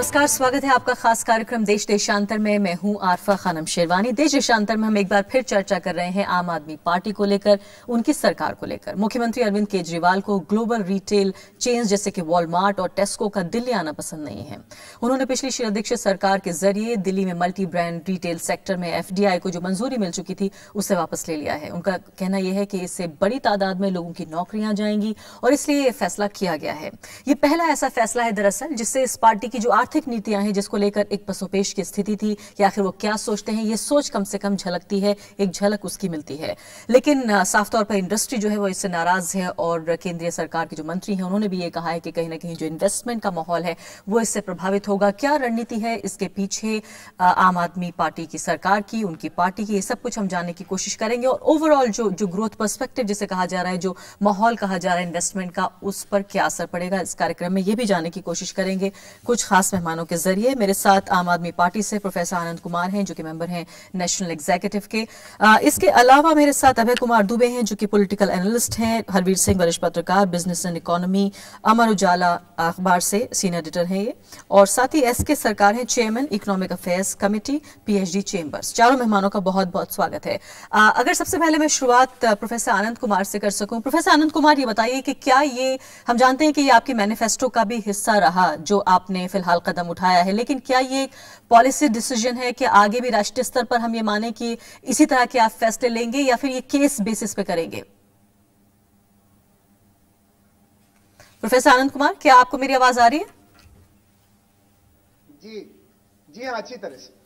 नमस्कार, स्वागत है आपका खास कार्यक्रम देश देशांतर में। मैं हूं आरफा खानम शेरवानी। देश देशांतर में हम एक बार फिर चर्चा कर रहे हैं आम आदमी पार्टी को लेकर, उनकी सरकार को लेकर। मुख्यमंत्री अरविंद केजरीवाल को ग्लोबल रिटेल चेन्स जैसे कि वॉलमार्ट और टेस्को का दिल्ली आना पसंद नहीं है। उन्होंने पिछली शीला दीक्षित सरकार के जरिए दिल्ली में मल्टी ब्रांड रिटेल सेक्टर में FDI को जो मंजूरी मिल चुकी थी उसे वापस ले लिया है। उनका कहना यह है कि इससे बड़ी तादाद में लोगों की नौकरियां जाएंगी और इसलिए यह फैसला किया गया है। ये पहला ऐसा फैसला है दरअसल जिससे इस पार्टी की जो आर्थिक नीतियां हैं जिसको लेकर एक पसोपेश की स्थिति थी कि आखिर वो क्या सोचते हैं, ये सोच कम से कम झलकती है, एक झलक उसकी मिलती है। लेकिन साफ तौर पर इंडस्ट्री जो है वो इससे नाराज है और केंद्रीय सरकार के जो मंत्री हैं उन्होंने भी ये कहा है कि कहीं ना कहीं जो इन्वेस्टमेंट का माहौल है वो इससे प्रभावित होगा। क्या रणनीति है इसके पीछे आम आदमी पार्टी की सरकार की, उनकी पार्टी की, ये सब कुछ हम जानने की कोशिश करेंगे। और ओवरऑल जो ग्रोथ पर्सपेक्टिव जिसे कहा जा रहा है, जो माहौल कहा जा रहा है इन्वेस्टमेंट का, उस पर क्या असर पड़ेगा, इस कार्यक्रम में ये भी जानने की कोशिश करेंगे कुछ खास मेहमानों के जरिए। मेरे साथ आम आदमी पार्टी से प्रोफेसर आनंद कुमार हैं जो कि मेंबर हैं नेशनल एग्जीक्यूटिव के। इसके अलावा मेरे साथ अभय कुमार दुबे हैं जो कि पॉलिटिकल एनालिस्ट हैं। हरवीर सिंह वरिष्ठ पत्रकार, business and economy, Amar Ujala अखबार से सीनियर एडिटर हैं ये। और साथ ही SK सरकार हैं, chairman economic affairs committee, PhD chambers. चारों मेहमानों का बहुत बहुत स्वागत है। अगर सबसे पहले मैं शुरुआत प्रोफेसर आनंद कुमार से कर सकूं। प्रोफेसर आनंद कुमार, ये बताइए कि क्या ये, हम जानते हैं कि ये आपकी मैनिफेस्टो का भी हिस्सा रहा जो आपने फिलहाल कदम उठाया है, लेकिन क्या ये पॉलिसी डिसीजन है कि आगे भी राष्ट्रीय स्तर पर हम ये माने कि इसी तरह के आप फैसले लेंगे या फिर ये केस बेसिस पे करेंगे? प्रोफेसर आनंद कुमार, क्या आपको मेरी आवाज आ रही है? जी हाँ, अच्छी तरह से।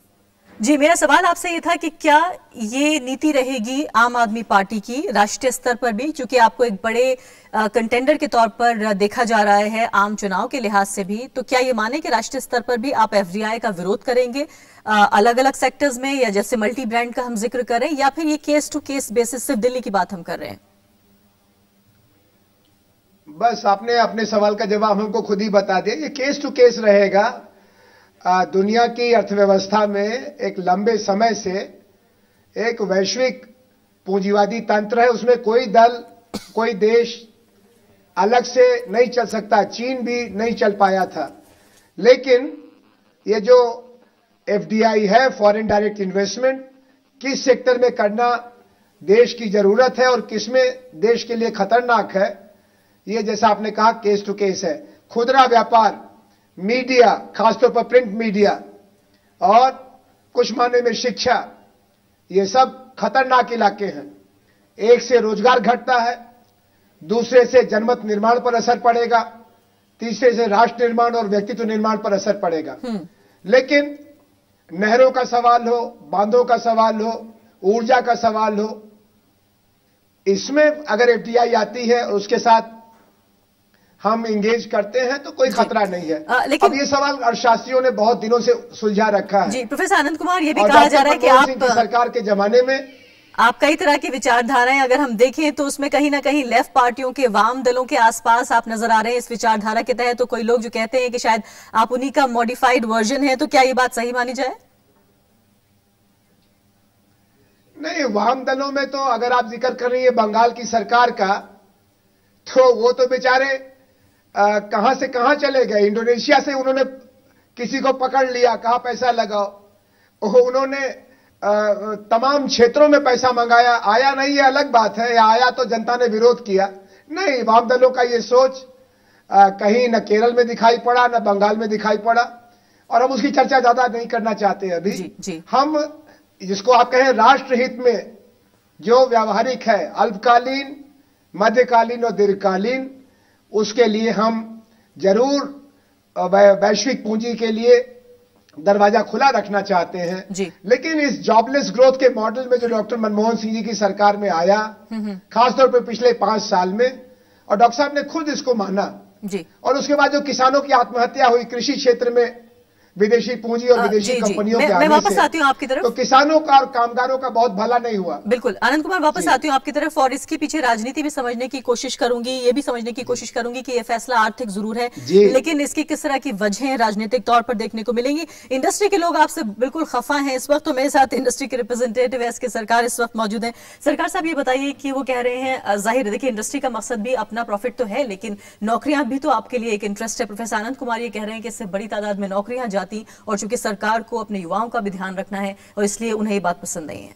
जी, मेरा सवाल आपसे ये था कि क्या ये नीति रहेगी आम आदमी पार्टी की राष्ट्रीय स्तर पर भी, क्योंकि आपको एक बड़े कंटेंडर के तौर पर देखा जा रहा है आम चुनाव के लिहाज से भी, तो क्या ये माने कि राष्ट्रीय स्तर पर भी आप FDI का विरोध करेंगे अलग अलग सेक्टर्स में, या जैसे मल्टी ब्रांड का हम जिक्र करें, या फिर ये केस टू केस बेसिस सिर्फ दिल्ली की बात हम कर रहे हैं? बस आपने अपने सवाल का जवाब हमको खुद ही बता दिया। ये केस टू केस रहेगा। दुनिया की अर्थव्यवस्था में एक लंबे समय से एक वैश्विक पूंजीवादी तंत्र है, उसमें कोई दल, कोई देश अलग से नहीं चल सकता। चीन भी नहीं चल पाया था। लेकिन ये जो FDI है, फॉरेन डायरेक्ट इन्वेस्टमेंट, किस सेक्टर में करना देश की जरूरत है और किसमें देश के लिए खतरनाक है, ये जैसा आपने कहा केस टू केस है। खुदरा व्यापार, मीडिया, खासतौर पर प्रिंट मीडिया, और कुछ मायने में शिक्षा, ये सब खतरनाक इलाके हैं। एक से रोजगार घटता है, दूसरे से जनमत निर्माण पर असर पड़ेगा, तीसरे से राष्ट्र निर्माण और व्यक्तित्व निर्माण पर असर पड़ेगा। लेकिन नहरों का सवाल हो, बांधों का सवाल हो, ऊर्जा का सवाल हो, इसमें अगर FDI आती है और उसके साथ हम इंगेज करते हैं तो कोई खतरा नहीं है। लेकिन अब ये सवाल अर्थशास्त्रियों ने बहुत दिनों से सुलझा रखा है। जी, प्रोफेसर आनंद कुमार, ये भी कहा जा रहा है कि आप सरकार के जमाने में आप कई तरह की विचारधाराएं अगर हम देखें तो उसमें कहीं ना कहीं लेफ्ट पार्टियों के, वाम दलों के आसपास आप नजर आ रहे हैं इस विचारधारा के तहत। तो कोई लोग जो कहते हैं कि शायद आप उन्हीं का मॉडिफाइड वर्जन है, तो क्या ये बात सही मानी जाए? नहीं, वाम दलों में तो अगर आप जिक्र कर रही है बंगाल की सरकार का, तो वो तो बेचारे कहां से कहां चले गए। इंडोनेशिया से उन्होंने किसी को पकड़ लिया, कहा पैसा लगाओ। उन्होंने तमाम क्षेत्रों में पैसा मंगाया, आया नहीं ये अलग बात है, या आया तो जनता ने विरोध किया। नहीं, वाम दलों का ये सोच कहीं न केरल में दिखाई पड़ा, न बंगाल में दिखाई पड़ा, और हम उसकी चर्चा ज्यादा नहीं करना चाहते अभी। जी। हम जिसको आप कहें राष्ट्रहित में जो व्यावहारिक है, अल्पकालीन, मध्यकालीन और दीर्घकालीन, उसके लिए हम जरूर वैश्विक पूंजी के लिए दरवाजा खुला रखना चाहते हैं। लेकिन इस जॉबलेस ग्रोथ के मॉडल में जो डॉक्टर मनमोहन सिंह जी की सरकार में आया, खासतौर पर पिछले 5 साल में, और डॉक्टर साहब ने खुद इसको माना, और उसके बाद जो किसानों की आत्महत्या हुई, कृषि क्षेत्र में विदेशी पूंजी और विदेशी कंपनियों के आने मैं वापस आती हूँ आपकी तरफ। तो किसानों का और कामगारों का बहुत भला नहीं हुआ। बिल्कुल आनंद कुमार, वापस आती हूँ आपकी तरफ और इसके पीछे राजनीति भी समझने की कोशिश करूंगी, ये भी समझने की कोशिश करूंगी कि ये फैसला आर्थिक जरूर है लेकिन इसकी किस तरह की वजहें राजनीतिक तौर पर देखने को मिलेंगी। इंडस्ट्री के लोग आपसे बिल्कुल खफा हैं इस वक्त, तो मेरे साथ इंडस्ट्री के रिप्रेजेंटेटिव एस के सरकार इस वक्त मौजूद हैं। सरकार साहब, ये बताइए कि वो कह रहे हैं, जाहिर है देखिए इंडस्ट्री का मकसद भी अपना प्रॉफिट तो है लेकिन नौकरियां भी तो आपके लिए एक इंटरेस्ट है। प्रोफेसर आनंद कुमार ये कह रहे हैं कि इससे बड़ी तादाद में नौकरियां जाती और चूंकि सरकार को अपने युवाओं का भी ध्यान रखना है और इसलिए उन्हें ये बात पसंद नहीं है।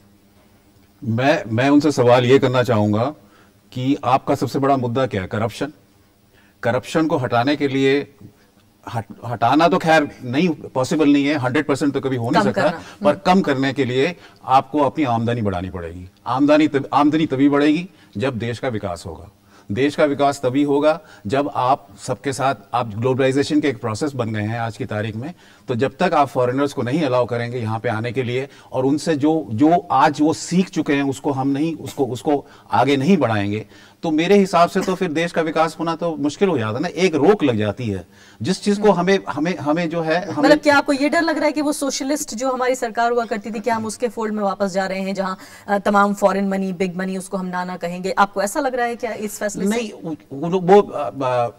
मैं उनसे सवाल ये करना चाहूंगा कि आपका सबसे बड़ा मुद्दा क्या है? करप्शन। करप्शन को हटाने के लिए हटाना तो खैर नहीं पॉसिबल नहीं है, 100% तो कभी हो नहीं सकता, पर कम करने के लिए आपको अपनी आमदनी बढ़ानी पड़ेगी। आमदनी तभी बढ़ेगी जब देश का विकास होगा। देश का विकास तभी होगा जब आप सबके साथ, आप ग्लोबलाइजेशन के एक प्रोसेस बन गए हैं आज की तारीख में, तो जब तक आप फॉरेनर्स को नहीं अलाउ करेंगे यहाँ पे आने के लिए और उनसे जो आज वो सीख चुके हैं उसको हम नहीं उसको आगे नहीं बढ़ाएंगे, तो मेरे हिसाब से तो फिर देश का विकास होना तो मुश्किल हो जाता है ना। एक रोक लग जाती है जिस चीज को हमें जो है, मतलब क्या आपको ये डर लग रहा है कि वो सोशलिस्ट जो हमारी सरकार हुआ करती थी, क्या हम उसके फोल्ड में वापस जा रहे हैं जहां तमाम फॉरेन मनी, बिग मनी, उसको हम ना कहेंगे? आपको ऐसा लग रहा है क्या इस फैसले से? नहीं, वो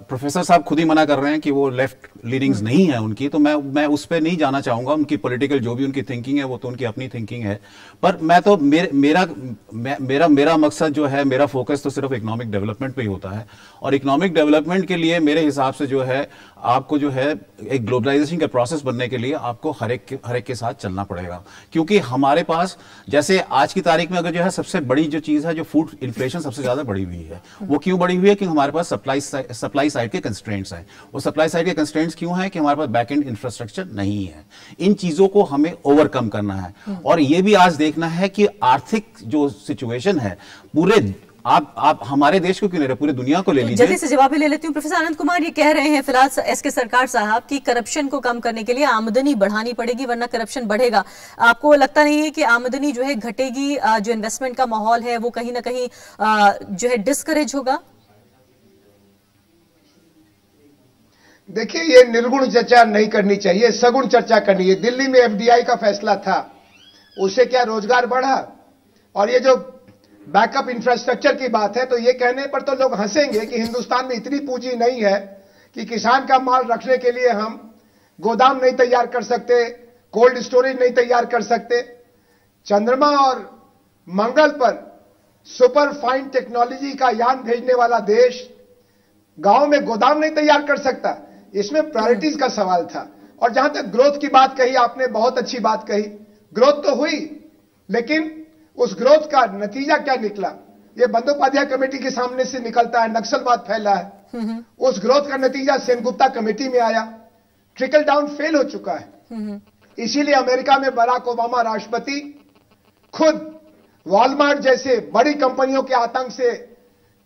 प्रोफेसर साहब खुद ही मना कर रहे हैं कि वो लेफ्ट लीनिंग्स नहीं है उनकी, तो मैं उस पर नहीं जाना चाहूंगा। उनकी पॉलिटिकल जो भी उनकी थिंकिंग है वो तो उनकी अपनी थिंकिंग है, पर मैं तो मेरा मकसद जो है, मेरा फोकस तो सिर्फ इकोनॉमिक डेवलपमेंट पे ही होता है। और इकोनॉमिक डेवलपमेंट के लिए मेरे हिसाब से जो है आपको जो है एक ग्लोबलाइजेशन का प्रोसेस बनने के लिए आपको हर एक के साथ चलना पड़ेगा, क्योंकि हमारे पास जैसे आज की तारीख में अगर जो है सबसे बड़ी जो चीज है, जो फूड इन्फ्लेशन सबसे ज्यादा बढ़ी हुई है, वो क्यों बढ़ी हुई है? कि हमारे पास सप्लाई साइड के कंस्ट्रेंट्स हैं। वो सप्लाई साइड के कंस्ट्रेंट्स क्यों हैं? कि हमारे पास बैक एंड इंफ्रास्ट्रक्चर नहीं है। इन चीजों को हमें ओवरकम करना है और ये भी आज देखना है कि आर्थिक जो सिचुएशन है पूरे आप हमारे देश को क्यों ले रहे, पूरी दुनिया को ले लीजिए। जल्दी से जवाब ले लेती हूँ। प्रोफेसर आनंद कुमार ये कह रहे हैं फिलहाल एस के सरकार साहब की करप्शन को कम करने के लिए आमदनी बढ़ानी पड़ेगी वरना करप्शन बढ़ेगा। आपको लगता नहीं है कि आमदनी जो है घटेगी, जो इन्वेस्टमेंट का माहौल है वो कहीं ना कहीं जो है डिस्करेज होगा? देखिए, ये निर्गुण चर्चा नहीं करनी चाहिए, सगुण चर्चा करनी है। दिल्ली में एफडीआई का फैसला था, उससे क्या रोजगार बढ़ा? और ये जो बैकअप इंफ्रास्ट्रक्चर की बात है, तो ये कहने पर तो लोग हंसेंगे कि हिंदुस्तान में इतनी पूंजी नहीं है कि किसान का माल रखने के लिए हम गोदाम नहीं तैयार कर सकते, कोल्ड स्टोरेज नहीं तैयार कर सकते। चंद्रमा और मंगल पर सुपर फाइन टेक्नोलॉजी का यान भेजने वाला देश गांव में गोदाम नहीं तैयार कर सकता। इसमें प्रायोरिटीज का सवाल था। और जहां तक ग्रोथ की बात कही आपने, बहुत अच्छी बात कही। ग्रोथ तो हुई, लेकिन उस ग्रोथ का नतीजा क्या निकला? ये बंदोपाध्याय कमेटी के सामने से निकलता है, नक्सलवाद फैला है। उस ग्रोथ का नतीजा सेनगुप्ता कमेटी में आया, ट्रिकल डाउन फेल हो चुका है। इसीलिए अमेरिका में बराक ओबामा राष्ट्रपति खुद वॉलमार्ट जैसे बड़ी कंपनियों के आतंक से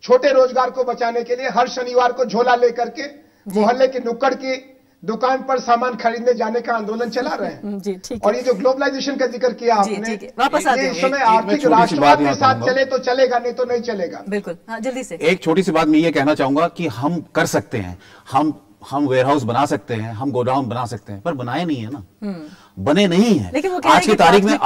छोटे रोजगार को बचाने के लिए हर शनिवार को झोला लेकर के मोहल्ले की नुक्कड़ की दुकान पर सामान खरीदने जाने का आंदोलन चला रहे हैं। जी, ठीक। और ये जो ग्लोबलाइजेशन का जिक्र किया आपने, वापस आते हैं। इस समय आर्थिक राष्ट्रवाद के साथ चले तो चलेगा, नहीं तो नहीं चलेगा। बिल्कुल, हाँ, जल्दी से एक छोटी सी बात मैं ये कहना चाहूंगा कि हम कर सकते हैं, हम वेयरहाउस बना सकते हैं, हम गोडाउन बना सकते हैं, पर बनाए नहीं है ना, बने नहीं है। आज की तारीख में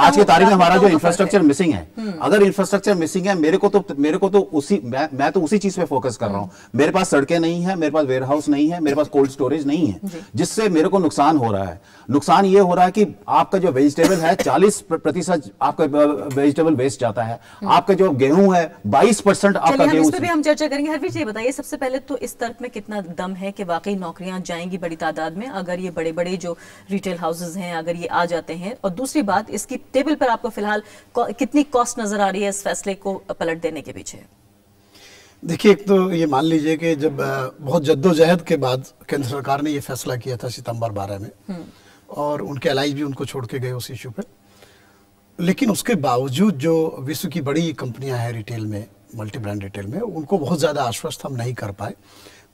हमारा जो इंफ्रास्ट्रक्चर मिसिंग है, अगर इंफ्रास्ट्रक्चर मिसिंग है, मेरे को तो उसी मैं तो उसी चीज पे फोकस कर रहा हूं। मेरे पास सड़कें नहीं है, मेरे पास वेयरहाउस नहीं है, मेरे पास कोल्ड स्टोरेज नहीं है, जिससे मेरे को नुकसान हो रहा है। नुकसान ये हो रहा है कि आपका जो वेजिटेबल है 40% आपका वेजिटेबल वेस्ट जाता है, आपका जो गेहूं है 22% आपका गेहूं। इस पे भी हम चर्चा करेंगे। हरवीर जी बताइए, सबसे पहले तो इस तर्क में कितना दम है कि वाकई नौकरियां जाएंगी बड़ी तादाद में अगर ये बड़े बड़े जो रिटेल हाउसेज हैं अगर ये आ जाते हैं? और दूसरी बात, इसकी टेबल पर आपको फिलहाल कितनी कॉस्ट नजर आ रही है इस फैसले को पलट देने के पीछे? देखिए, एक तो ये मान लीजिए कि जब बहुत जद्दोजहद के बाद केंद्र सरकार ने ये फैसला किया था सितंबर 12 में, और उनके एलाइज भी उनको छोड़ के गए उस इशू पे, लेकिन उसके बावजूद जो विश्व की बड़ी कंपनियां हैं रिटेल में, मल्टी ब्रांड रिटेल में, उनको बहुत ज़्यादा आश्वस्त हम नहीं कर पाए।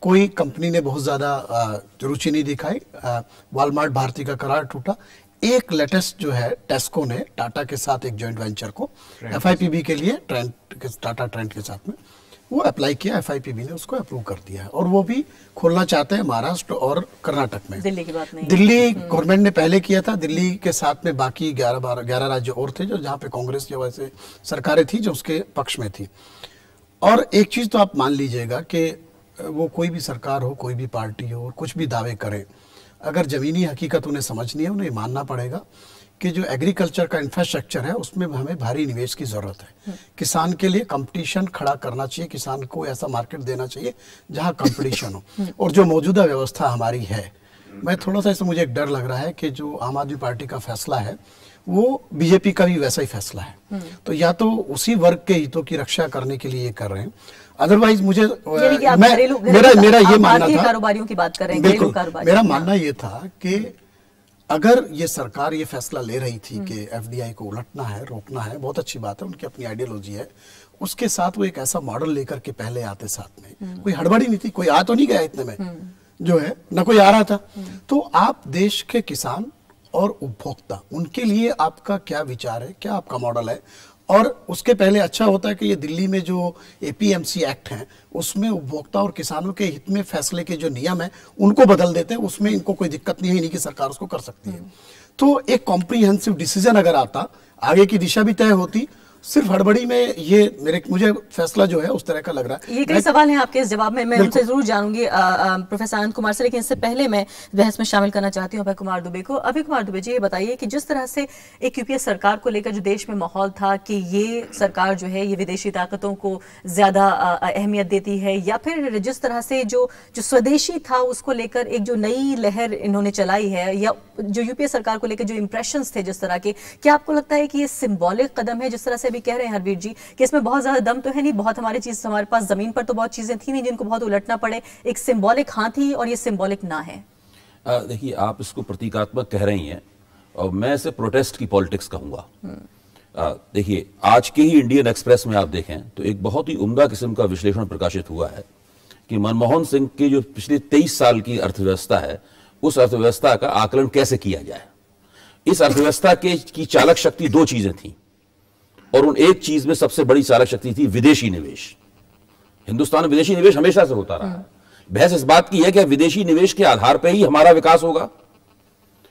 कोई कंपनी ने बहुत ज़्यादा रुचि नहीं दिखाई। वॉलमार्ट भारती का करार टूटा। एक लेटेस्ट जो है टेस्को ने टाटा के साथ एक जॉइंट वेंचर को FIPB के लिए टाटा ट्रेंड के साथ में वो अप्लाई किया, एफआईपीबी ने उसको अप्रूव कर दिया है और वो भी खोलना चाहते हैं महाराष्ट्र और कर्नाटक में। दिल्ली की बात नहीं, दिल्ली गवर्नमेंट ने पहले किया था, दिल्ली के साथ में बाकी 11 राज्य और थे जो जहाँ पे कांग्रेस की वजह से सरकारें थी जो उसके पक्ष में थी। और एक चीज तो आप मान लीजिएगा कि वो कोई भी सरकार हो, कोई भी पार्टी हो, कुछ भी दावे करे, अगर जमीनी हकीकत उन्हें समझनी है, उन्हें मानना पड़ेगा कि जो एग्रीकल्चर का इंफ्रास्ट्रक्चर है उसमें हमें भारी निवेश की जरूरत है। किसान के लिए कंपटीशन खड़ा करना चाहिए, किसान को ऐसा मार्केट देना चाहिए जहां कंपटीशन हो। और जो मौजूदा व्यवस्था हमारी है, मैं थोड़ा सा इसमें मुझे एक डर लग रहा है कि जो आम आदमी पार्टी का फैसला है वो बीजेपी का भी वैसा ही फैसला है। तो या तो उसी वर्ग के हितों की रक्षा करने के लिए ये कर रहे हैं, अदरवाइज मुझे मेरा ये मानना था, कारोबारियों की बात कर रहे हैं, बिल्कुल मेरा मानना ये था कि अगर ये सरकार ये फैसला ले रही थी कि एफडीआई को उलटना है, रोकना है, बहुत अच्छी बात है, उनकी अपनी आइडियोलॉजी है, उसके साथ वो एक ऐसा मॉडल लेकर के पहले आते साथ में, कोई हड़बड़ी नहीं थी, कोई आ तो नहीं गया इतने में जो है, न कोई आ रहा था। तो आप देश के किसान और उपभोक्ता, उनके लिए आपका क्या विचार है, क्या आपका मॉडल है? और उसके पहले अच्छा होता है कि ये दिल्ली में जो एपीएमसी एक्ट है उसमें उपभोक्ता और किसानों के हित में फैसले के जो नियम है उनको बदल देते हैं, उसमें इनको कोई दिक्कत नहीं है, नहीं कि सरकार उसको कर सकती है। तो एक कॉम्प्रिहेंसिव डिसीजन अगर आता, आगे की दिशा भी तय होती, सिर्फ हड़बड़ी में ये मुझे फैसला जो है उस तरह का लग रहा है। ये कई सवाल हैं आपके इस जवाब में, मैं उनसे जरूर जानूंगी प्रोफेसर आनंद कुमार से, लेकिन इससे पहले मैं बहस में शामिल करना चाहती हूँ अभय कुमार दुबे को। अभय कुमार दुबे जी, ये बताइए कि जिस तरह से एक यूपीए सरकार को लेकर जो देश में माहौल था कि ये सरकार जो है ये विदेशी ताकतों को ज्यादा अहमियत देती है, या फिर जिस तरह से जो स्वदेशी था उसको लेकर एक जो नई लहर इन्होंने चलाई है, या जो यूपीए सरकार को लेकर जो इंप्रेशंस थे जिस तरह के, क्या आपको लगता है कि ये सिंबॉलिक कदम है? जिस तरह से कह रहे हैं हरवीर जी कि इसमें बहुत ज्यादा दम तो है नहीं, बहुत हमारे पास जमीन पर तो बहुत चीजें थी नहीं जिनको बहुत उलटना पड़े, एक सिंबॉलिक हाँ थी और ये सिंबॉलिक ना है। देखिए, आप इसको प्रतीकात्मक कह रही हैं और मैं इसे प्रोटेस्ट की पॉलिटिक्स कहूंगा। देखिए, आज के ही इंडियन एक्सप्रेस में आप देखें तो एक बहुत ही उम्दा किस्म का विश्लेषण प्रकाशित हुआ है कि मनमोहन सिंह की जो पिछले 23 साल की अर्थव्यवस्था है, उस अर्थव्यवस्था का आकलन कैसे किया जाए। इस अर्थव्यवस्था की चालक शक्ति दो चीजें थी, और उन एक चीज में सबसे बड़ी चालक शक्ति थी विदेशी निवेश। हिंदुस्तान में विदेशी निवेश हमेशा से होता रहा है। बहस इस बात की है कि विदेशी निवेश के आधार पर ही हमारा विकास होगा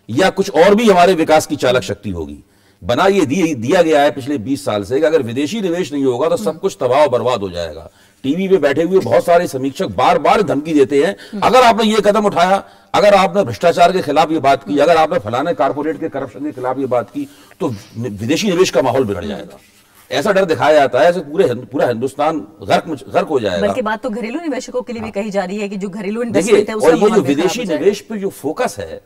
या कुछ और भी हमारे विकास की चालक शक्ति होगी। बना ये दिया गया है पिछले 20 साल से कि अगर विदेशी निवेश नहीं होगा तो सब कुछ तबाह बर्बाद हो जाएगा। टीवी पे बैठे हुए बहुत सारे समीक्षक बार बार धमकी देते हैं, अगर आपने ये कदम उठाया, अगर आपने भ्रष्टाचार के खिलाफ ये बात की, अगर आपने फलाने कारपोरेट के करप्शन के खिलाफ ये बात की, तो विदेशी निवेश का माहौल बिगड़ जाएगा। ऐसा डर दिखाया जाता है, ऐसे पूरा हिंदुस्तान गर्क हो जाएगा। बल्कि बात तो घरेलू निवेशकों के लिए भी कही जा रही है कि जो घरेलू इन्वेस्टमेंट है, और ये जो विदेशी निवेश पे जो फोकस है,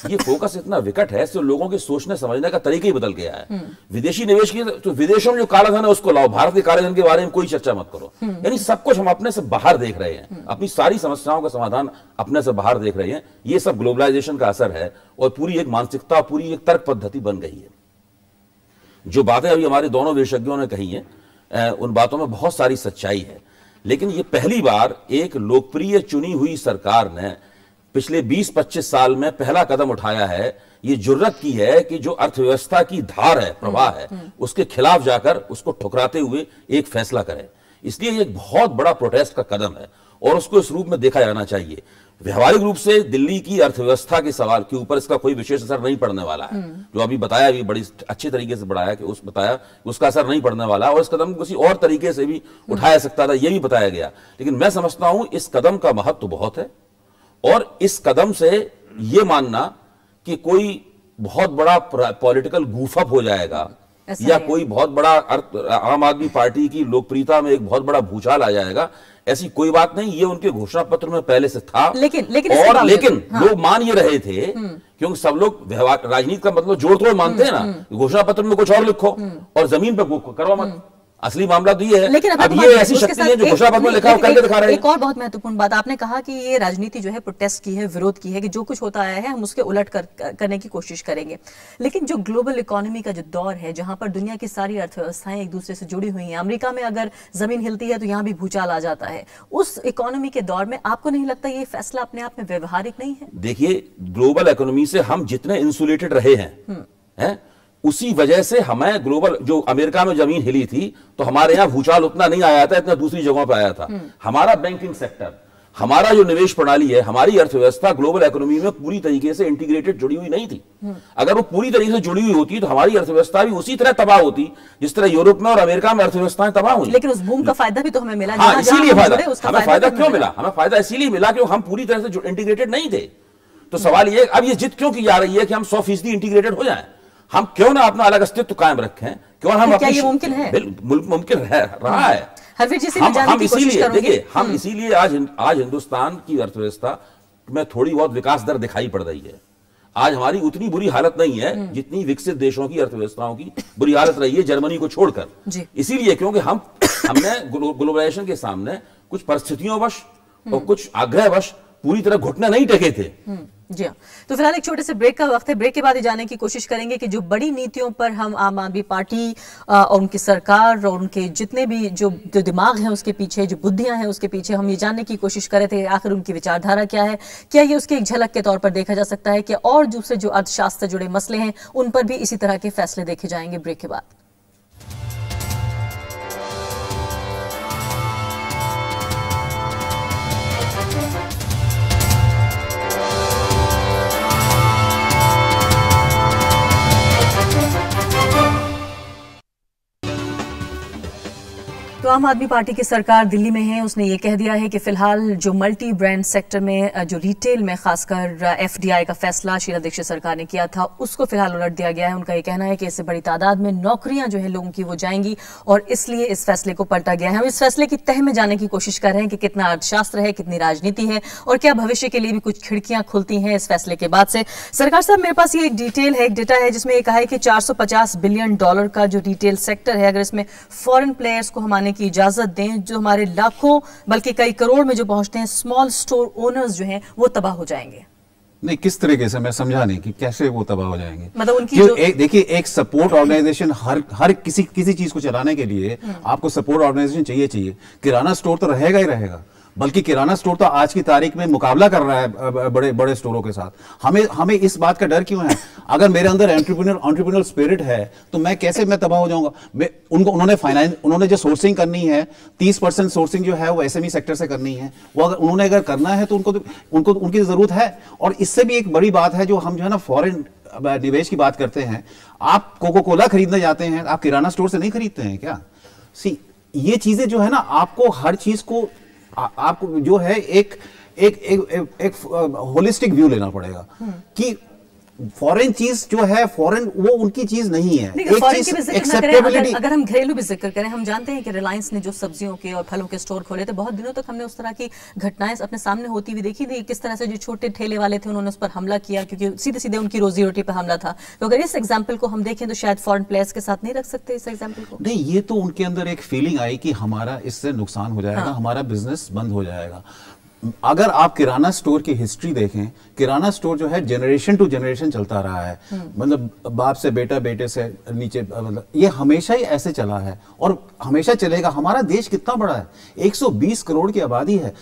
ये फोकस इतना विकट है कि लोगों के सोचने समझने का तरीका ही बदल गया है। विदेशी निवेश की तो विदेशों में जो काला धन है उसको लाओ, भारत के काले धन के बारे में कोई चर्चा मत करो। यानी सब कुछ हम अपने से बाहर देख रहे हैं, अपनी सारी समस्याओं का समाधान अपने से बाहर देख रहे हैं। ये सब ग्लोबलाइजेशन का असर है और पूरी एक मानसिकता, पूरी एक तर्क पद्धति बन गई है। जो बातें अभी हमारे दोनों विशेषज्ञों ने कही हैं, उन बातों में बहुत सारी सच्चाई है, लेकिन ये पहली बार एक लोकप्रिय चुनी हुई सरकार ने पिछले 20-25 साल में पहला कदम उठाया है, ये जुर्रत की है कि जो अर्थव्यवस्था की धार है, प्रवाह है, उसके खिलाफ जाकर उसको ठुकराते हुए एक फैसला करे। इसलिए ये एक बहुत बड़ा प्रोटेस्ट का कदम है और उसको इस रूप में देखा जाना चाहिए। व्यवहारिक रूप से दिल्ली की अर्थव्यवस्था के सवाल के ऊपर इसका कोई विशेष असर नहीं पड़ने वाला है। जो अभी बताया, अभी बड़ी अच्छे तरीके से बताया कि उसका असर नहीं पड़ने वाला, और इस कदम को किसी और तरीके से भी उठाया सकता था, यह भी बताया गया। लेकिन मैं समझता हूं इस कदम का महत्व बहुत है, और इस कदम से यह मानना कि कोई बहुत बड़ा पॉलिटिकल गूफअप हो जाएगा या कोई बहुत बड़ा आम आदमी पार्टी की लोकप्रियता में एक बहुत बड़ा भूचाल आ जाएगा, ऐसी कोई बात नहीं। ये उनके घोषणा पत्र में पहले से था, लेकिन हाँ। लोग मान ये रहे थे, क्योंकि सब लोग राजनीति का मतलब जोड़ तोड़ मानते हैं ना। घोषणा पत्र में कुछ और लिखो और जमीन पर करो मत। असली मामला तो ये है। लेकिन अब ये ऐसी शक्ति है जो घोषणा पत्र में लिखा है करके दिखा रहे हैं। एक और बहुत महत्वपूर्ण बात आपने कहा कि ये राजनीति जो है प्रोटेस्ट की है, विरोध की है, कि जो कुछ होता है हम उसके उलट करने की कोशिश करेंगे। लेकिन जो ग्लोबल इकोनॉमी का जो दौर है, जहां पर दुनिया की सारी अर्थव्यवस्थाएं एक दूसरे से जुड़ी हुई हैं, अमेरिका में अगर जमीन हिलती है तो यहाँ भी भूचाल आ जाता है, उस इकोनॉमी के दौर में आपको नहीं लगता ये फैसला अपने आप में व्यवहारिक नहीं है? देखिए, ग्लोबल इकोनॉमी से हम जितने इंसुलेटेड रहे हैं उसी वजह से हमें ग्लोबल, जो अमेरिका में जमीन हिली थी तो हमारे यहां भूचाल उतना नहीं आया था, इतना दूसरी जगहों पर आया था। हमारा बैंकिंग सेक्टर, हमारा जो निवेश प्रणाली है, हमारी अर्थव्यवस्था ग्लोबल इकोनॉमी में पूरी तरीके से इंटीग्रेटेड जुड़ी हुई नहीं थी। अगर वो पूरी तरीके से जुड़ी हुई होती तो हमारी अर्थव्यवस्था भी उसी तरह तबाह होती जिस तरह यूरोप में और अमेरिका में अर्थव्यवस्थाएं तबाह हुई। लेकिन उस बूम का फायदा भी तो हमें मिला। हाँ, इसीलिए फायदा, हमें फायदा क्यों मिला? हमें फायदा इसीलिए मिला कि हम पूरी तरह से इंटीग्रेटेड नहीं थे। तो सवाल ये, अब ये जिद क्यों की जा रही है कि हम 100% इंटीग्रेटेड हो जाएं? हम क्यों ना अपना अलग अस्तित्व कायम रखें? क्यों हम क्या ये मुमकिन है? मुमकिन रहा है। हरवीर जी से भी जानने की कोशिश करूंगी। देखिए, हम इसीलिए आज हिंदुस्तान की अर्थव्यवस्था में थोड़ी बहुत विकास दर दिखाई पड़ रही है। आज हमारी उतनी बुरी हालत नहीं है जितनी विकसित देशों की अर्थव्यवस्थाओं की बुरी हालत रही है, जर्मनी को छोड़कर। इसीलिए क्योंकि हमने ग्लोबलाइजेशन के सामने कुछ परिस्थितियों वश और कुछ आग्रहवश पूरी तरह घुटने नहीं टेके थे। जी हाँ, तो फिलहाल एक छोटे से ब्रेक का वक्त है। ब्रेक के बाद ये जानने की कोशिश करेंगे कि जो बड़ी नीतियों पर हम आम आदमी पार्टी और उनकी सरकार और उनके जितने भी जो दिमाग हैं उसके पीछे, जो बुद्धियां हैं उसके पीछे, हम ये जानने की कोशिश कर रहे थे आखिर उनकी विचारधारा क्या है। क्या ये उसकी एक झलक के तौर पर देखा जा सकता है कि और दूसरे जो अर्थशास्त्र से जुड़े मसले हैं उन पर भी इसी तरह के फैसले देखे जाएंगे? ब्रेक के बाद। तो आम आदमी पार्टी की सरकार दिल्ली में है, उसने ये कह दिया है कि फिलहाल जो मल्टी ब्रांड सेक्टर में, जो रिटेल में खासकर एफडीआई का फैसला शीला दीक्षित सरकार ने किया था उसको फिलहाल उलट दिया गया है। उनका ये कहना है कि इससे बड़ी तादाद में नौकरियां जो है लोगों की वो जाएंगी और इसलिए इस फैसले को पलटा गया है। हम इस फैसले की तह में जाने की कोशिश कर रहे हैं कि कितना अर्थशास्त्र है, कितनी राजनीति है और क्या भविष्य के लिए भी कुछ खिड़कियां खुलती हैं इस फैसले के बाद से। सरकार साहब, मेरे पास ये एक डिटेल है, एक डेटा है जिसमें ये कहा है कि $450 बिलियन का जो रिटेल सेक्टर है, अगर इसमें फॉरेन प्लेयर्स को हम की इजाजत दें, जो हमारे लाखों बल्कि कई करोड़ में जो पहुंचते हैं स्मॉल स्टोर ओनर्स जो हैं वो तबाह हो जाएंगे। नहीं, किस तरीके से, मैं समझा नहीं कि कैसे वो तबाह हो जाएंगे। मतलब उनकी देखिए, एक सपोर्ट ऑर्गेनाइजेशन हर किसी चीज को चलाने के लिए आपको सपोर्ट ऑर्गेनाइजेशन चाहिए। किराना स्टोर तो रहेगा ही रहेगा, बल्कि किराना स्टोर तो आज की तारीख में मुकाबला कर रहा है बड़े बड़े स्टोरों के साथ। हमें इस बात का डर क्यों है? अगर मेरे अंदर एंटरप्रेन्योर स्पिरिट है तो मैं कैसे तबाह हो जाऊंगा? उन्होंने जो सोर्सिंग करनी है, 30% सोर्सिंग जो है वो एसएमई सेक्टर से करनी है, वो उन्होंने अगर करना है तो उनको उनकी जरूरत है। और इससे भी एक बड़ी बात है, जो हम जो है ना फॉरेन निवेश की बात करते हैं, आप कोको कोला खरीदने जाते हैं, आप किराना स्टोर से नहीं खरीदते हैं क्या? ये चीजें जो है ना, आपको हर चीज को आपको जो है एक होलिस्टिक व्यू लेना पड़ेगा कि फॉरेन चीज जो है, फॉरेन वो उनकी चीज नहीं है। एक चीज एक्सेप्टेबिलिटी, अगर हम घरेलू भी जिक्र करें, हम जानते हैं कि रिलायंस ने जो सब्जियों के और फलों के स्टोर खोले थे, बहुत दिनों तक हमने उस तरह की घटनाएं अपने सामने होती हुई देखी थी। किस तरह से जो छोटे ठेले वाले थे उन्होंने उस पर हमला किया, क्योंकि सीधे सीधे उनकी रोजी रोटी पर हमला था। तो अगर इस एग्जाम्पल को हम देखें तो शायद फॉरेन प्लेयर्स के साथ नहीं रख सकते इस एग्जाम्पल को। नहीं, ये तो उनके अंदर एक फीलिंग आई कि हमारा इससे नुकसान हो जाएगा, हमारा बिजनेस बंद हो जाएगा। अगर आप किराना स्टोर की हिस्ट्री देखें, किराना स्टोर जो है जनरेशन टू जनरेशन चलता रहा है, मतलब बाप से बेटा, बेटे से नीचे, मतलब ये हमेशा ही ऐसे चला है और हमेशा चलेगा। हमारा देश कितना बड़ा है, 120 करोड़ की आबादी है।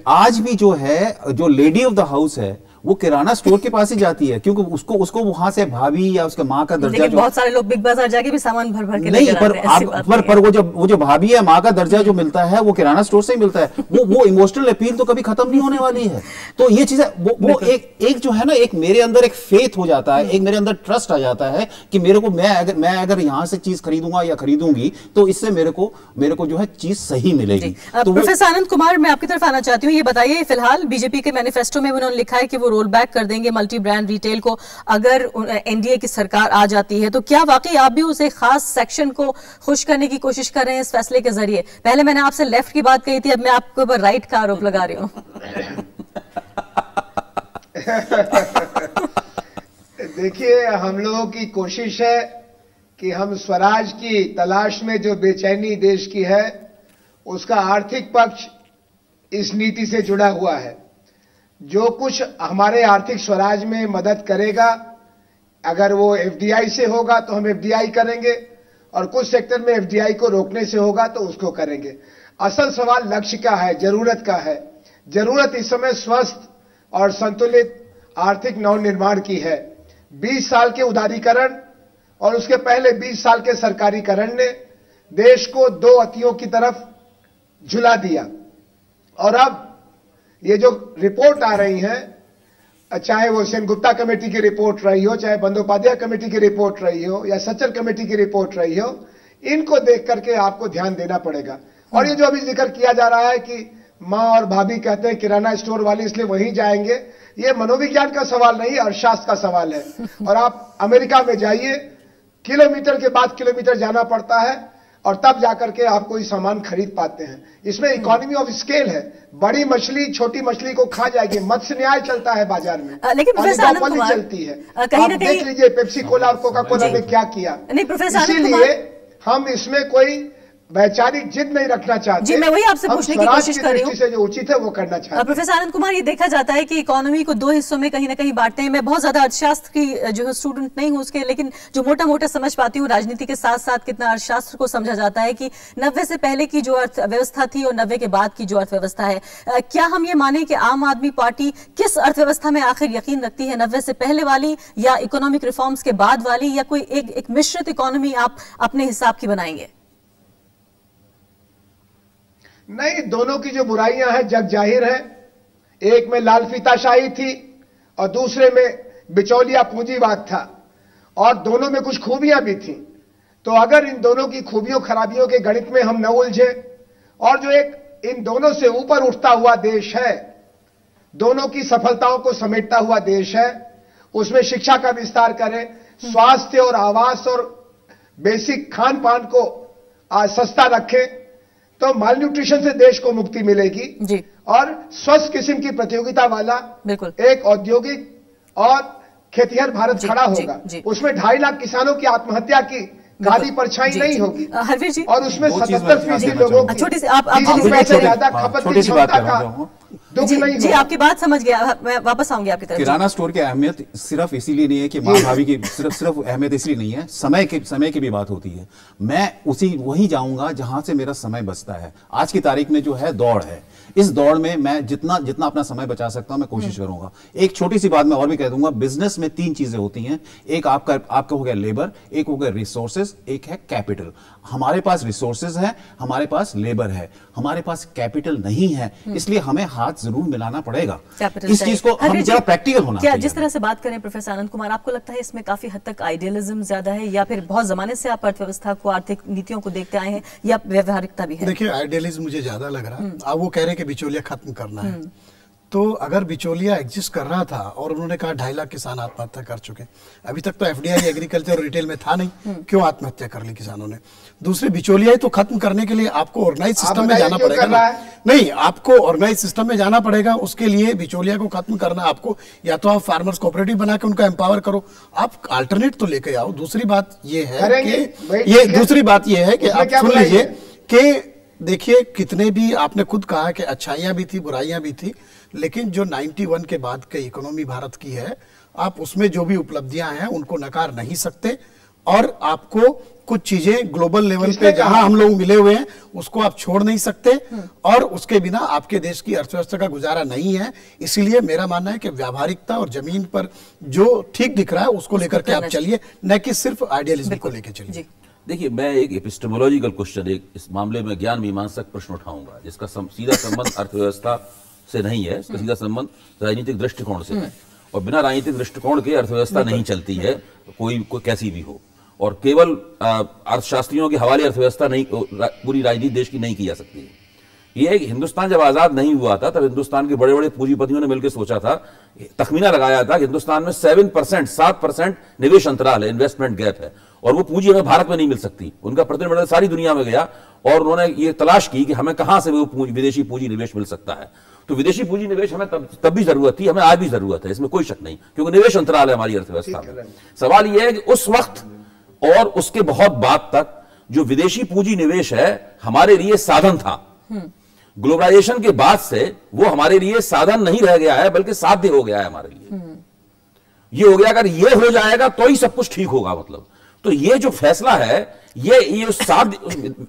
आज भी जो है, जो लेडी ऑफ द हाउस है वो किराना स्टोर के पास ही जाती है, क्योंकि उसको वहां से भाभी या उसके माँ का दर्जा, बहुत सारे लोग बिग बाजार जाके भी सामान भर भर के नहीं, पर वो जो भाभी या माँ का दर्जा जो मिलता है वो किराना स्टोर से ही मिलता है। वो इमोशनल अपील तो कभी खत्म नहीं होने वाली है। तो ये चीजें वो एक जो है ना, एक मेरे अंदर एक फेथ हो जाता है, एक मेरे अंदर ट्रस्ट आ जाता है कि मैं अगर यहाँ से चीज खरीदूंगा या खरीदूंगी तो इससे मेरे को जो है चीज सही मिलेगी। तो प्रोफेसर आनंद कुमार, मैं आपकी तरफ आना चाहती हूँ। ये बताइए, फिलहाल बीजेपी के मैनिफेस्टो में उन्होंने लिखा है कि वो रोल बैक कर देंगे मल्टी ब्रांड रिटेल को अगर एनडीए की सरकार आ जाती है। तो क्या वाकई आप भी उस एक खास सेक्शन को खुश करने की कोशिश कर रहे हैं इस फैसले के जरिए? पहले मैंने आपसे लेफ्ट की बात कही थी, अब मैं आपके ऊपर राइट का आरोप लगा रही हूं। देखिए, हम लोगों की कोशिश है कि हम स्वराज की तलाश में जो बेचैनी देश की है उसका आर्थिक पक्ष इस नीति से जुड़ा हुआ है। जो कुछ हमारे आर्थिक स्वराज में मदद करेगा, अगर वो एफडीआई से होगा तो हम एफडीआई करेंगे, और कुछ सेक्टर में एफडीआई को रोकने से होगा तो उसको करेंगे। असल सवाल लक्ष्य का है, जरूरत का है। जरूरत इस समय स्वस्थ और संतुलित आर्थिक नवनिर्माण की है। 20 साल के उदारीकरण और उसके पहले 20 साल के सरकारीकरण ने देश को दो अतियों की तरफ झुला दिया। और अब ये जो रिपोर्ट आ रही है, चाहे वो सेनगुप्ता कमेटी की रिपोर्ट रही हो, चाहे बंदोपाध्याय कमेटी की रिपोर्ट रही हो, या सच्चर कमेटी की रिपोर्ट रही हो, इनको देख करके आपको ध्यान देना पड़ेगा। और ये जो अभी जिक्र किया जा रहा है कि मां और भाभी कहते हैं किराना स्टोर वाले इसलिए वहीं जाएंगे, ये मनोविज्ञान का सवाल नहीं, अर्थशास्त्र का सवाल है। और आप अमेरिका में जाइए, किलोमीटर के बाद किलोमीटर जाना पड़ता है और तब जाकर के आप कोई सामान खरीद पाते हैं। इसमें इकोनॉमी ऑफ स्केल है। बड़ी मछली छोटी मछली को खा जाएगी। मत्स्य न्याय चलता है बाजार में, लेकिन प्रोफेसर आनंद कुमार चलती है। आप देख लीजिए पेप्सी कोला और कोका कोला ने क्या किया। इसीलिए हम इसमें कोई वैचारिक जिद नहीं रखना चाहते। जी, मैं वही आपसे पूछने की कोशिश कर रही हूँ। जो उचित है वो करना चाहते हैं। प्रोफेसर आनंद कुमार, ये देखा जाता है कि इकोनॉमी को दो हिस्सों में कहीं ना कहीं बांटते हैं। मैं बहुत ज्यादा अर्थशास्त्र की जो है स्टूडेंट नहीं हूँ उसके, लेकिन जो मोटा मोटा समझ पाती हूँ राजनीति के साथ साथ कितना अर्थशास्त्र को समझा जाता है कि 90 से पहले की जो अर्थव्यवस्था थी और 90 के बाद की जो अर्थव्यवस्था है, क्या हम ये माने कि आम आदमी पार्टी किस अर्थव्यवस्था में आखिर यकीन रखती है, 90 से पहले वाली या इकोनॉमिक रिफॉर्म्स के बाद वाली, या कोई एक मिश्रित इकोनॉमी आप अपने हिसाब की बनाएंगे? नहीं, दोनों की जो बुराइयां हैं जग जाहिर है। एक में लाल फीताशाही थी और दूसरे में बिचौलिया पूंजीवाद था, और दोनों में कुछ खूबियां भी थी। तो अगर इन दोनों की खूबियों खराबियों के गणित में हम न उलझे और जो एक इन दोनों से ऊपर उठता हुआ देश है, दोनों की सफलताओं को समेटता हुआ देश है, उसमें शिक्षा का विस्तार करें, स्वास्थ्य और आवास और बेसिक खान पान को सस्ता रखें, तो माल न्यूट्रिशन से देश को मुक्ति मिलेगी जी। और स्वस्थ किस्म की प्रतियोगिता वाला बिल्कुल एक औद्योगिक और खेतिहर भारत खड़ा होगा। उसमें 2.5 लाख किसानों की आत्महत्या की काली परछाई नहीं होगी। हरवीर जी, और उसमें 77% लोगों की छोटी सी आप से ज्यादा खपत की क्षमता का दुख नहीं। जी, आपकी बात समझ गया, मैं वापस आऊंगी आपकी तरफ। किराना स्टोर की अहमियत सिर्फ इसीलिए नहीं है कि मां भाभी की सिर्फ अहमियत इसलिए नहीं है, समय की भी बात होती है। मैं वही जाऊंगा जहां से मेरा समय बचता है। आज की तारीख में जो है दौड़ है, इस दौड़ में मैं जितना अपना समय बचा सकता हूं मैं कोशिश करूंगा। एक छोटी सी बात मैं और भी कह दूंगा, बिजनेस में 3 चीजें होती हैं। एक आपका हो गया लेबर, एक हो गया रिसोर्सेज, एक है कैपिटल। हमारे पास रिसोर्सेज है, हमारे पास लेबर है, हमारे पास कैपिटल नहीं है, इसलिए हमें हाथ जरूर मिलाना पड़ेगा। इस चीज को हम जरा प्रैक्टिकल होना चाहिए। जिस तरह से बात करें प्रोफेसर आनंद कुमार, आपको लगता है इसमें काफी हद तक आइडियलिज्म ज्यादा है, या फिर बहुत जमाने से आप अर्थव्यवस्था को, आर्थिक नीतियों को देखते आए हैं, या व्यवहारिकता भी है? देखिए, आइडियलिज्म मुझे ज्यादा लग रहा है। अब वो कह रहे हैं कि बिचौलिया खत्म करना है, तो अगर बिचौलिया एग्जिस्ट कर रहा था और उन्होंने कहा 2.5 लाख किसान आत्महत्या कर चुके, अभी तक तो एफडीआई एग्रीकल्चर और रिटेल में था नहीं, क्यों आत्महत्या कर ली किसानों ने? दूसरे, बिचौलिया तो खत्म करने के लिए आपको ऑर्गेनाइज सिस्टम में जाना पड़ेगा ना। नहीं, आपको ऑर्गेनाइज सिस्टम में जाना पड़ेगा। उसके लिए बिचौलिया को खत्म करना आपको, या तो आप फार्मर्स कोऑपरेटिव बना के उनको एम्पावर करो, आप अल्टरनेट तो लेके आओ। दूसरी बात ये है कि आप सुन लीजिए कि देखिए, कितने भी आपने खुद कहा कि अच्छाइयां भी थी, बुराइयां भी थी, लेकिन जो 91 के बाद की इकोनॉमी भारत की है, आप उसमें जो भी उपलब्धियां हैं उनको नकार नहीं सकते। और आपको कुछ चीजें ग्लोबल लेवल पे जहां हम लोग मिले हुए हैं उसको आप छोड़ नहीं सकते, और उसके बिना आपके देश की अर्थव्यवस्था का गुजारा नहीं है। इसीलिए मेरा मानना है कि व्यावहारिकता और जमीन पर जो ठीक दिख रहा है उसको लेकर के आप चलिए, न कि सिर्फ आइडियलिज्म को लेकर चलिए। देखिए, मैं एक एपिस्टेमोलॉजिकल क्वेश्चन, एक इस मामले में ज्ञान मीमांसक प्रश्न उठाऊंगा जिसका सीधा संबंध अर्थव्यवस्था से नहीं है, इसका सीधा संबंध राजनीतिक दृष्टिकोण से है। और बिना राजनीतिक दृष्टिकोण के अर्थव्यवस्था नहीं चलती है, कोई कैसी भी हो। और केवल अर्थशास्त्रियों के हवाले अर्थव्यवस्था नहीं, पूरी राजनीति देश की नहीं की जा सकती। ये है कि हिंदुस्तान जब आजाद नहीं हुआ था तब हिंदुस्तान के बड़े बड़े पूंजीपतियों ने मिलकर सोचा था, तखमीना लगाया था कि हिंदुस्तान में 7% निवेश अंतराल है, इन्वेस्टमेंट गैप है, और वो पूंजी हमें भारत में नहीं मिल सकती। उनका प्रतिनिधिमंडल सारी दुनिया में गया और उन्होंने ये तलाश की कि हमें कहां से वो विदेशी पूंजी निवेश मिल सकता है। तो विदेशी पूंजी निवेश हमें तब भी जरूरत थी, हमें आज भी जरूरत है, इसमें कोई शक नहीं, क्योंकि निवेश अंतराल है हमारी अर्थव्यवस्था में। सवाल यह है कि उस वक्त और उसके बहुत बाद तक जो विदेशी पूंजी निवेश है हमारे लिए साधन था। ग्लोबलाइजेशन के बाद से वो हमारे लिए साधन नहीं रह गया है, बल्कि साध्य हो गया है हमारे लिए। ये हो गया, अगर ये हो जाएगा तो ही सब कुछ ठीक होगा। मतलब तो ये जो फैसला है, ये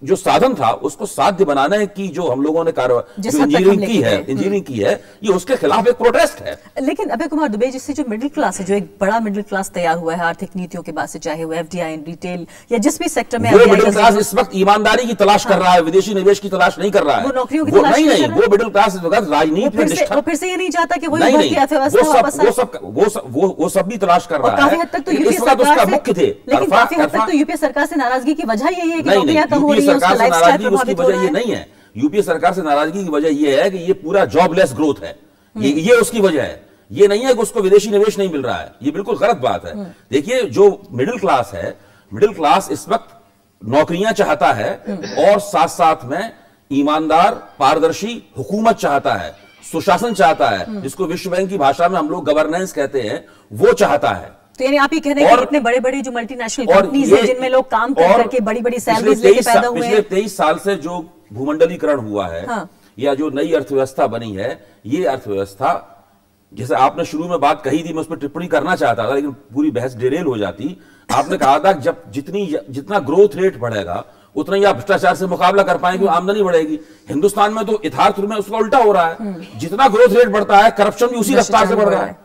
जो साधन था उसको साध्य बनाने की जो हम लोगों ने इंजीनियरिंग की है, ये उसके खिलाफ एक प्रोटेस्ट है। लेकिन अभय कुमार दुबे, जिससे जो मिडिल क्लास है, जो एक बड़ा मिडिल क्लास तैयार हुआ है आर्थिक नीतियों के बाद से, चाहे वो एफडीआई, रिटेल या जिस भी सेक्टर में, वो मिडिल क्लास इस वक्त ईमानदारी की तलाश कर रहा है, विदेशी निवेश की तलाश नहीं कर रहा है, वो नौकरियों की तलाश नहीं, वो मिडिल क्लास इस वक्त राजनीति में निष्ठा, फिर से ये नहीं चाहता कि वो सब भी तलाश कर रहा है। काफी हद तक तो यूपीए सरकार मुख्य थे, लेकिन काफी हद तक तो यूपीए सरकार से नाराजगी की वजह यही है कि नौकरियां कम हो रही हैं, उसका लाइफस्टाइल प्रभावित हो रहा है। ये नहीं है, यूपीए सरकार से नाराजगी की वजह यह है कि ये पूरा जॉबलेस ग्रोथ है, ये उसकी वजह है। ये नहीं है कि उसको विदेशी निवेश नहीं मिल रहा है, ये बिल्कुल गलत बात है। देखिए, जो मिडिल क्लास है, मिडिल क्लास इस वक्त नौकरियां चाहता है और साथ साथ में ईमानदार पारदर्शी हुकूमत चाहता है, सुशासन चाहता है, जिसको विश्व बैंक की भाषा में हम लोग गवर्नेंस कहते हैं, वो चाहता है। तो यानी आप ये कह रहे हैं कि इतने बड़े-बड़े जो मल्टीनेशनल कंपनीज हैं, जिनमें लोग काम करके बड़ी-बड़ी सैलरीज लेके पैदा हुए हैं, पिछले 23 साल से जो भूमंडलीकरण हुआ है, हाँ। या जो नई अर्थव्यवस्था बनी है, ये अर्थव्यवस्था, जैसे आपने शुरू में बात कही थी, मैं उस पर टिप्पणी करना चाहता था, लेकिन पूरी बहस डिरेल हो जाती। आपने कहा था जब जितना ग्रोथ रेट बढ़ेगा उतना ही आप भ्रष्टाचार से मुकाबला कर पाएंगे, आमदनी बढ़ेगी। हिंदुस्तान में तो यथार्थ में उसका उल्टा हो रहा है, जितना ग्रोथ रेट बढ़ता है करप्शन भी उसी रफ्तार से बढ़ रहा है,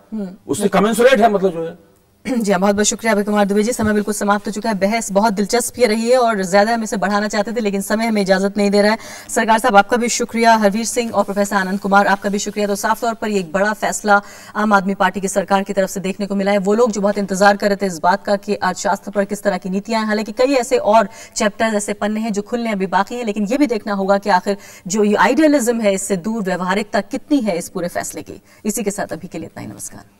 उससे कमेंसुरेट है, मतलब जो है। जी बहुत बहुत शुक्रिया अभय कुमार दुबे जी। समय बिल्कुल समाप्त हो चुका है। बहस बहुत दिलचस्प ही रही है और ज्यादा हम इसे बढ़ाना चाहते थे, लेकिन समय हमें इजाजत नहीं दे रहा है। सरकार साहब आपका भी शुक्रिया, हरवीर सिंह और प्रोफेसर आनंद कुमार आपका भी शुक्रिया। तो साफ तौर पर ये एक बड़ा फैसला आम आदमी पार्टी की सरकार की तरफ से देखने को मिला है। वो लोग जो बहुत इंतजार कर रहे थे इस बात का कि अर्थशास्त्र पर किस तरह की नीतियां हैं, हालांकि कई ऐसे और चैप्टर्स, ऐसे पन्ने हैं जो खुलने अभी बाकी हैं, लेकिन ये भी देखना होगा कि आखिर जो ये आइडियलिज्म है इससे दूर व्यवहारिकता कितनी है इस पूरे फैसले की। इसी के साथ अभी के लिए इतना ही, नमस्कार।